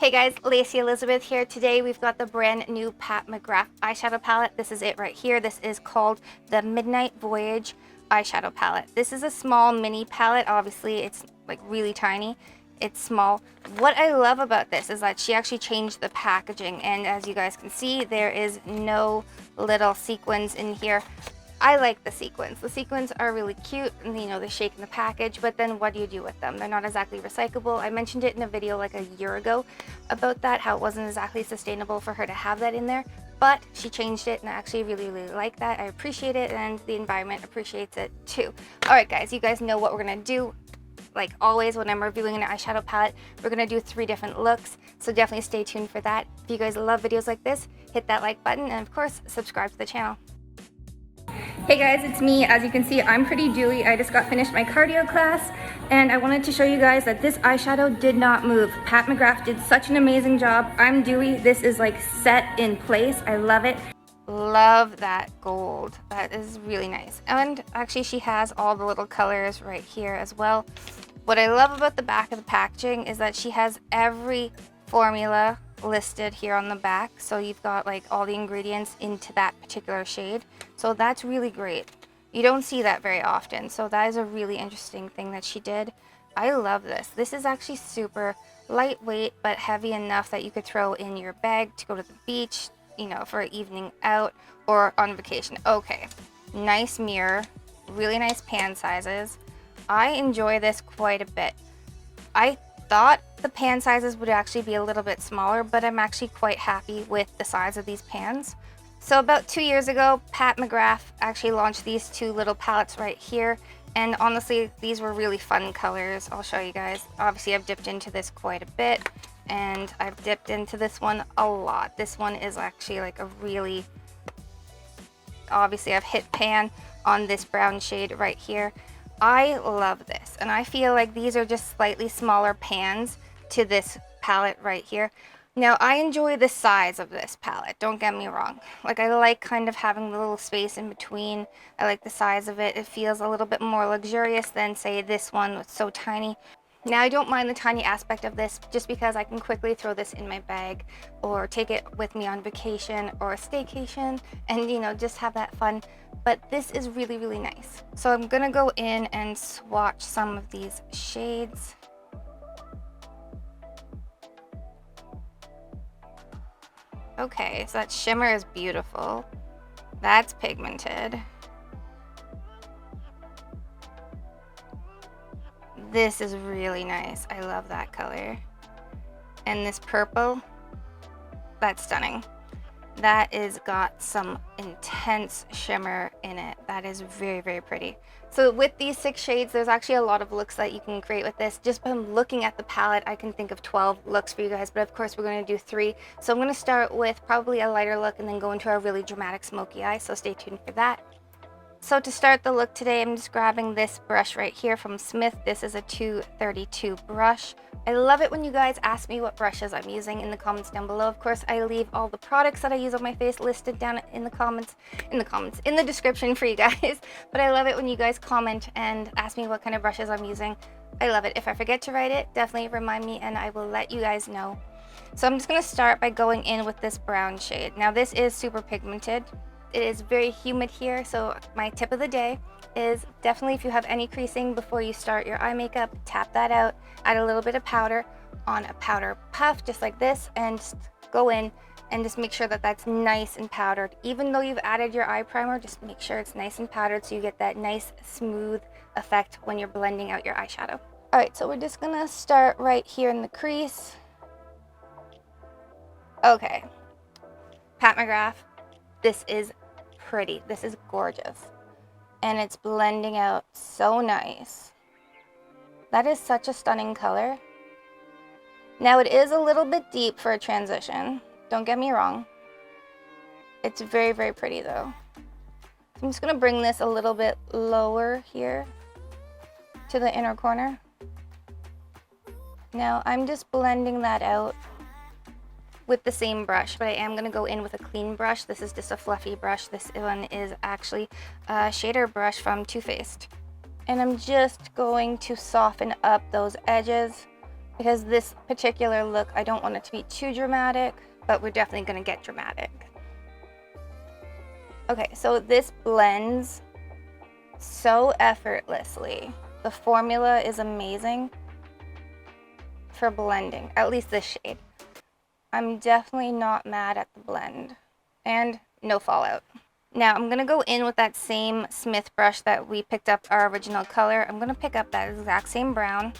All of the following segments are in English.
Hey guys, Lacey Elizabeth here. Today we've got the brand new Pat McGrath eyeshadow palette. This is it right here. This is called the Midnight Voyage eyeshadow palette. This is a small mini palette. Obviously it's like really tiny. It's small. What I love about this is that she actually changed the packaging, and as you guys can see, there is no little sequins in here. I like the sequins. The sequins are really cute, and you know, they shake in the package, but then what do you do with them? They're not exactly recyclable. I mentioned it in a video like a year ago about that, how it wasn't exactly sustainable for her to have that in there, but she changed it, and I actually really like that. I appreciate it, and the environment appreciates it too. All right guys, you guys know what we're gonna do. Like always, when I'm reviewing an eyeshadow palette, we're gonna do 3 different looks, so definitely stay tuned for that. If you guys love videos like this, hit that like button, and of course, subscribe to the channel. Hey guys, it's me. As you can see, I'm pretty dewy. I just got finished my cardio class, and I wanted to show you guys that this eyeshadow did not move. Pat McGrath did such an amazing job. I'm dewy. This is like set in place. I love it. Love that gold. That is really nice. And actually she has all the little colors right here as well. What I love about the back of the packaging is that she has every formula listed here on the back, so you've got like all the ingredients into that particular shade, so that's really great. You don't see that very often, so that is a really interesting thing that she did. I love this. This is actually super lightweight but heavy enough that you could throw in your bag to go to the beach, you know, for an evening out or on vacation. Okay, nice mirror, really nice pan sizes. I enjoy this quite a bit. I thought the pan sizes would actually be a little bit smaller, but I'm actually quite happy with the size of these pans. So about 2 years ago, Pat McGrath actually launched these 2 little palettes right here, and honestly these were really fun colors. I'll show you guys. Obviously I've dipped into this quite a bit, and I've dipped into this one a lot. This one is actually like a really, obviously I've hit pan on this brown shade right here. I love this, and I feel like these are just slightly smaller pans to this palette right here. Now I enjoy the size of this palette, don't get me wrong. Like I like kind of having the little space in between. I like the size of it. It feels a little bit more luxurious than say this one was so tiny. Now I don't mind the tiny aspect of this just because I can quickly throw this in my bag or take it with me on vacation or a staycation and, you know, just have that fun. But this is really nice. So I'm gonna go in and swatch some of these shades. Okay, so that shimmer is beautiful. That's pigmented. This is really nice. I love that color. And this purple, that's stunning. That is got some intense shimmer in it. That is very pretty. So with these 6 shades, there's actually a lot of looks that you can create with this. Just by looking at the palette, I can think of 12 looks for you guys, but of course we're going to do 3. So I'm going to start with probably a lighter look and then go into a really dramatic smoky eye, so stay tuned for that. So to start the look today, I'm just grabbing this brush right here from Smith. This is a 232 brush. I love it when you guys ask me what brushes I'm using in the comments down below. Of course, I leave all the products that I use on my face listed down in the description for you guys. But I love it when you guys comment and ask me what kind of brushes I'm using. I love it. If I forget to write it, definitely remind me and I will let you guys know. So I'm just going to start by going in with this brown shade. Now this is super pigmented. It is very humid here, so my tip of the day is definitely, if you have any creasing before you start your eye makeup, tap that out, add a little bit of powder on a powder puff just like this, and just go in and just make sure that that's nice and powdered. Even though you've added your eye primer, just make sure it's nice and powdered so you get that nice smooth effect when you're blending out your eyeshadow. All right, so we're just gonna start right here in the crease. Okay, Pat McGrath, this is pretty. This is gorgeous. And it's blending out so nice. That is such a stunning color. Now it is a little bit deep for a transition. Don't get me wrong. It's very pretty though. So I'm just going to bring this a little bit lower here to the inner corner. Now I'm just blending that out with the same brush, but I am going to go in with a clean brush. This is just a fluffy brush. This one is actually a shader brush from Too Faced. And I'm just going to soften up those edges because this particular look, I don't want it to be too dramatic, but we're definitely gonna get dramatic. Okay, so this blends so effortlessly. The formula is amazing for blending, at least this shade. I'm definitely not mad at the blend, and no fallout. Now I'm gonna go in with that same Smith brush that we picked up our original color. I'm gonna pick up that exact same brown.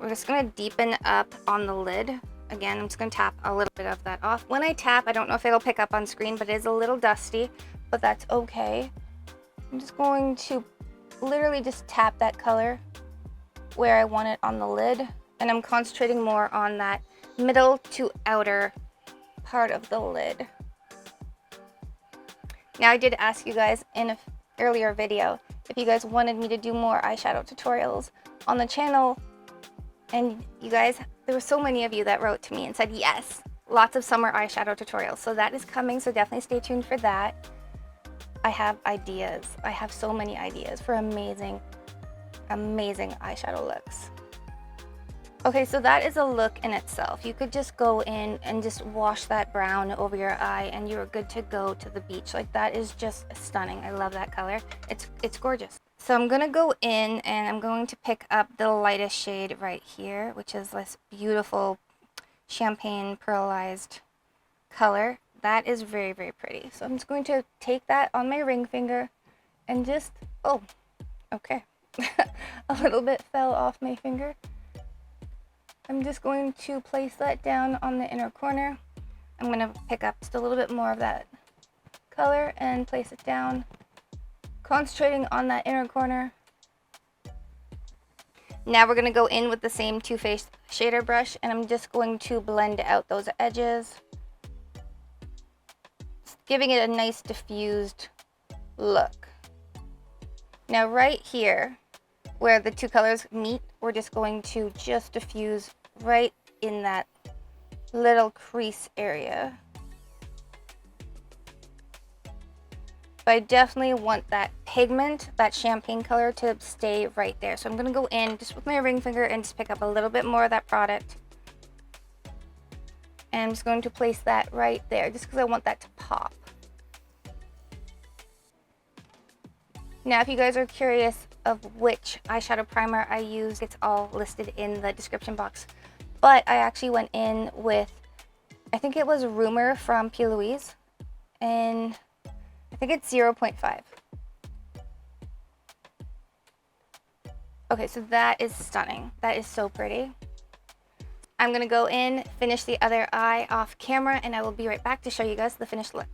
We're just gonna deepen up on the lid. Again, I'm just gonna tap a little bit of that off. When I tap, I don't know if it'll pick up on screen, but it is a little dusty, but that's okay. I'm just going to literally just tap that color where I want it on the lid, and I'm concentrating more on that middle to outer part of the lid. Now, I did ask you guys in an earlier video if you guys wanted me to do more eyeshadow tutorials on the channel, and you guys, there were so many of you that wrote to me and said yes, lots of summer eyeshadow tutorials. So that is coming, so definitely stay tuned for that. I have ideas. I have so many ideas for amazing, amazing eyeshadow looks. Okay, so that is a look in itself. You could just go in and just wash that brown over your eye and you're good to go to the beach. Like, that is just stunning. I love that color. It's gorgeous. So I'm gonna go in and I'm going to pick up the lightest shade right here, which is this beautiful champagne pearlized color. That is very, very pretty. So I'm just going to take that on my ring finger and just, oh, okay. A little bit fell off my finger. I'm just going to place that down on the inner corner. I'm going to pick up just a little bit more of that color and place it down, concentrating on that inner corner. Now we're going to go in with the same Too Faced shader brush, and I'm just going to blend out those edges, giving it a nice diffused look. Now right here, where the two colors meet, we're just going to just diffuse right in that little crease area. But I definitely want that pigment, that champagne color, to stay right there. So I'm going to go in just with my ring finger and just pick up a little bit more of that product. And I'm just going to place that right there just because I want that to pop. Now, if you guys are curious of which eyeshadow primer I use, it's all listed in the description box. But I actually went in with, I think it was Rumor from P. Louise, and I think it's 0.5. Okay, so that is stunning. That is so pretty. I'm gonna go in, finish the other eye off camera, and I will be right back to show you guys the finished look.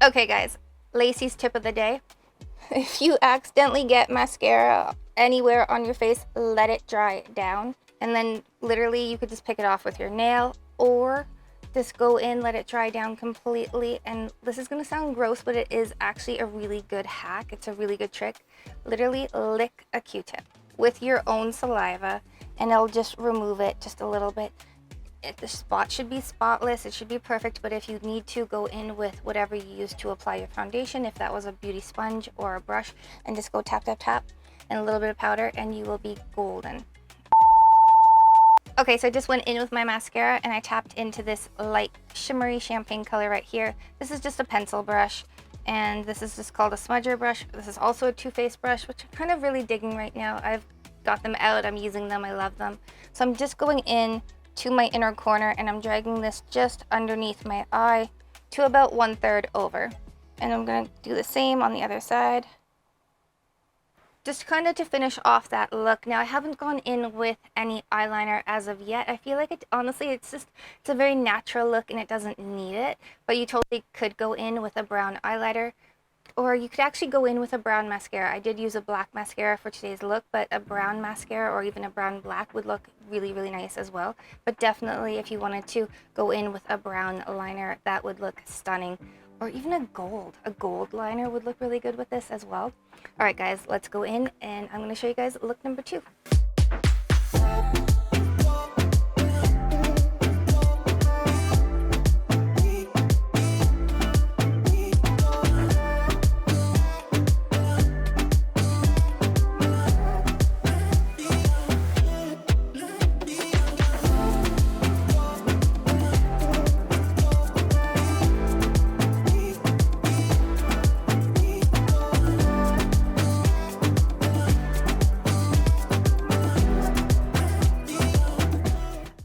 Okay guys, Lacey's tip of the day. If you accidentally get mascara anywhere on your face, let it dry down. And then literally you could just pick it off with your nail, or just go in, let it dry down completely. And this is gonna sound gross, but it is actually a really good hack. It's a really good trick. Literally lick a Q-tip with your own saliva and it'll just remove it just a little bit. The spot should be spotless, it should be perfect, but if you need to, go in with whatever you use to apply your foundation, if that was a beauty sponge or a brush, and just go tap, tap, tap, and a little bit of powder, and you will be golden. Okay, so I just went in with my mascara, and I tapped into this light shimmery champagne color right here. This is just a pencil brush, and this is just called a Smudger Brush. This is also a Too Faced brush, which I'm kind of really digging right now. I've got them out, I'm using them, I love them. So I'm just going in to my inner corner, and I'm dragging this just underneath my eye to about 1/3 over. And I'm gonna do the same on the other side. Just kind of to finish off that look. Now I haven't gone in with any eyeliner as of yet. I feel like honestly, it's a very natural look and it doesn't need it. But you totally could go in with a brown eyeliner, or you could actually go in with a brown mascara. I did use a black mascara for today's look, but a brown mascara or even a brown black would look really, really nice as well. But definitely if you wanted to go in with a brown liner, that would look stunning. Or even a gold liner would look really good with this as well. All right guys, let's go in and I'm gonna show you guys look number 2.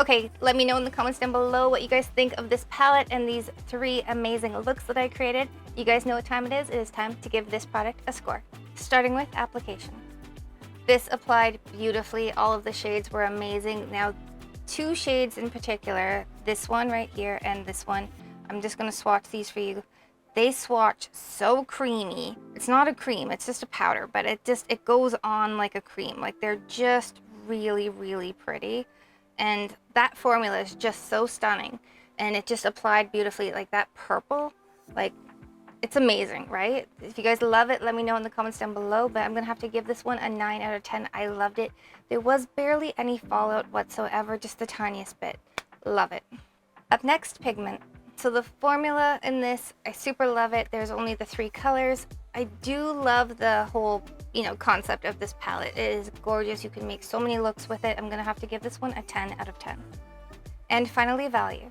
Okay, let me know in the comments down below what you guys think of this palette and these 3 amazing looks that I created. You guys know what time it is. It is time to give this product a score. Starting with application. This applied beautifully. All of the shades were amazing. Now, 2 shades in particular, this one right here and this one, I'm just going to swatch these for you. They swatch so creamy. It's not a cream, it's just a powder, but it goes on like a cream. Like, they're just really, really pretty. And that formula is just so stunning. And it just applied beautifully. Like, that purple, like, it's amazing, right? If you guys love it, let me know in the comments down below, but I'm gonna have to give this one a 9 out of 10. I loved it. There was barely any fallout whatsoever, just the tiniest bit. Love it. Up next, Pigment. So the formula in this, I super love it. There's only the 3 colors. I do love the whole, concept of this palette. It is gorgeous. You can make so many looks with it. I'm gonna have to give this one a 10 out of 10. And finally, value.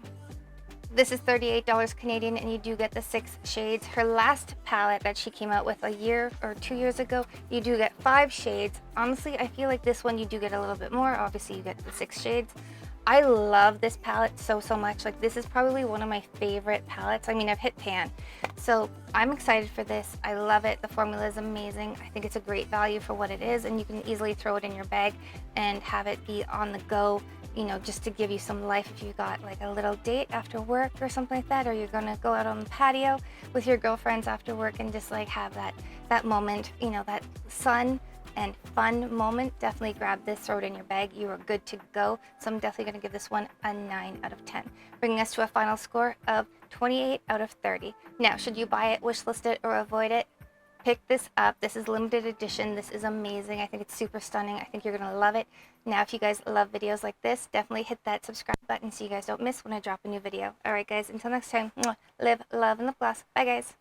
This is $38 Canadian, and you do get the 6 shades. Her last palette that she came out with a year or 2 years ago, you do get 5 shades. Honestly, I feel like this one you do get a little bit more. Obviously, you get the 6 shades. I love this palette so much. Like, this is probably one of my favorite palettes. I mean, I've hit pan. So I'm excited for this. I love it. The formula is amazing. I think it's a great value for what it is, and you can easily throw it in your bag and have it be on the go, just to give you some life if you got like a little date after work or something like that, or you're gonna go out on the patio with your girlfriends after work and just like have that moment, that sun and fun moment. Definitely grab this, throw it in your bag. You are good to go. So I'm definitely going to give this one a 9 out of 10, bringing us to a final score of 28 out of 30. Now, should you buy it, wishlist it, or avoid it? Pick this up. This is limited edition. This is amazing. I think it's super stunning. I think you're going to love it. Now, if you guys love videos like this, definitely hit that subscribe button so you guys don't miss when I drop a new video. All right, guys, until next time, live, love, and lip gloss. Bye, guys.